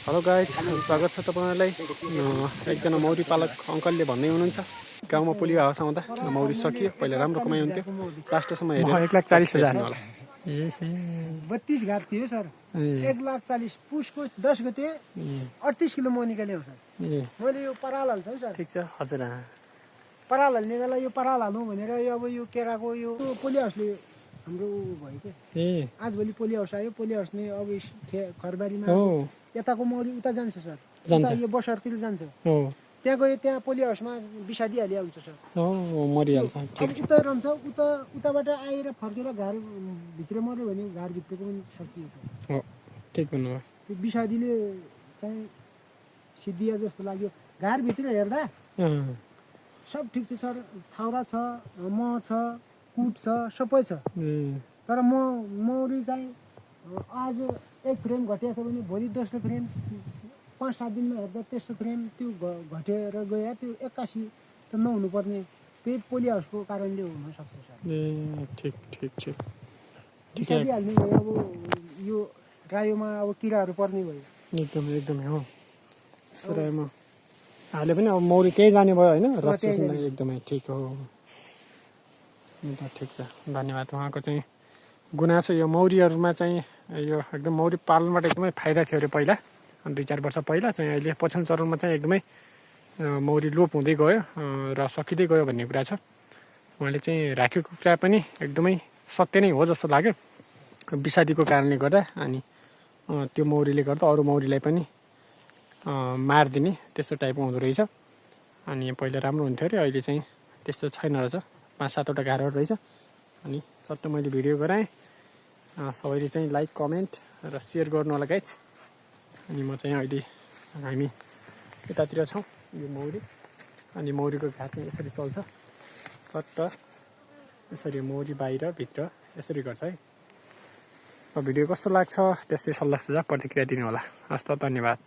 Hello guys, स्वागत छ तपाईहरुलाई। एकजना मौरी पालक अंकलले भन्दै हुनुहुन्छ गाउँमा पोलियो हाउस आउँदा मौरी सकियो, पहिला राम्रो कमाइ हुन्थ्यो, लास्टसम्म हेर्यो 1,40,000 होला। 32 घाट थियो सर। 1,40,000 पुसको 10 गते 38 किलो मौ निकाल्यो सर। मैले यो पराल हाल्छ सर। ठीक छ हजुर। पराल हाल्ने बेला यो पराल हाल्नु भनेर यो अब यो केराको यो पोलियो हाउसले हाम्रो भयो के। आजभोलि पोलियो हाउस आयो, पोलियो हाउस नै अब खरबारीमा यताको मौरी उता जान्छ सर। उता यो बसरतिर जान्छ। त्यहाँ गयो, त्यहाँ पोलियो हाउसमा विषादी हालिया हुन्छ सर। मरिहाल्छ। अब उता रहन्छ, उताबाट आएर फर्केर घर भित्र मर्यो भने घर भित्रको पनि सकियो सर। ठिक भन्नुभयो। त्यो विषादीले चाहिँ सिद्धिया जस्तो लाग्यो। घर भित्र हेर्दा सब ठिक छ सर। छाउरा छ, मह छ, कुट छ, सबै छ। तर मौरी चाहिँ आज एक फ्रेम घटेछ भने भोलि दोस्रो फ्रेम, 5-7 दिनमा हेर्दा तेस्रो फ्रेम त्यो घटेर गयो। त्यो 81 त नहुनुपर्ने, त्यही पोलियो हाउसको कारणले हुन सक्छ सर। ठिक ठिक ठिक विषादी हाल्ने भयो। अब यो गायोमा अब किराहरू पर्ने भयो। एकदमै एकदमै हो। सुरुमा हाले पनि अब मौरी त्यही जाने भयो हैन। रस एकदमै ठिक हो। ठिक छ, धन्यवाद। उहाँको चाहिँ गुनासो यो मौरीहरुमा चाहिँ यो एकदम मौरी पालनबाट एकदमै फाइदा थियो अरे पहिला, 2-4 वर्ष पहिला चाहिँ। अहिले पछिल्लो चरणमा चाहिँ एकदमै मौरी लोप हुँदै गयो र सकिँदै गयो भन्ने कुरा छ। उहाँले चाहिँ राखेको कुरा पनि एकदमै सत्य नै हो जस्तो लाग्यो। विषादीको कारणले गर्दा अनि त्यो मौरीले गर्दा अरू मौरीलाई पनि मारिदिने त्यस्तो टाइपको हुँदो रहेछ। अनि पहिला राम्रो हुन्थ्यो अरे, अहिले चाहिँ त्यस्तो छैन रहेछ। 5-7वटा घरहरू रहेछ। अनि चट्ट मैले भिडियो गराएँ। सबैले चाहिँ लाइक, कमेन्ट र सेयर गर्नु होला गाइज। अनि म चाहिँ अहिले हामी यतातिर छौँ, यो मौरी। अनि मौरीको घाट चाहिँ यसरी चल्छ, चट्ट यसरी मौरी बाहिर भित्र यसरी गर्छ है। भिडियो कस्तो लाग्छ त्यस्तै सल्लाह सुझाव प्रतिक्रिया दिनु होला। हस् त, धन्यवाद।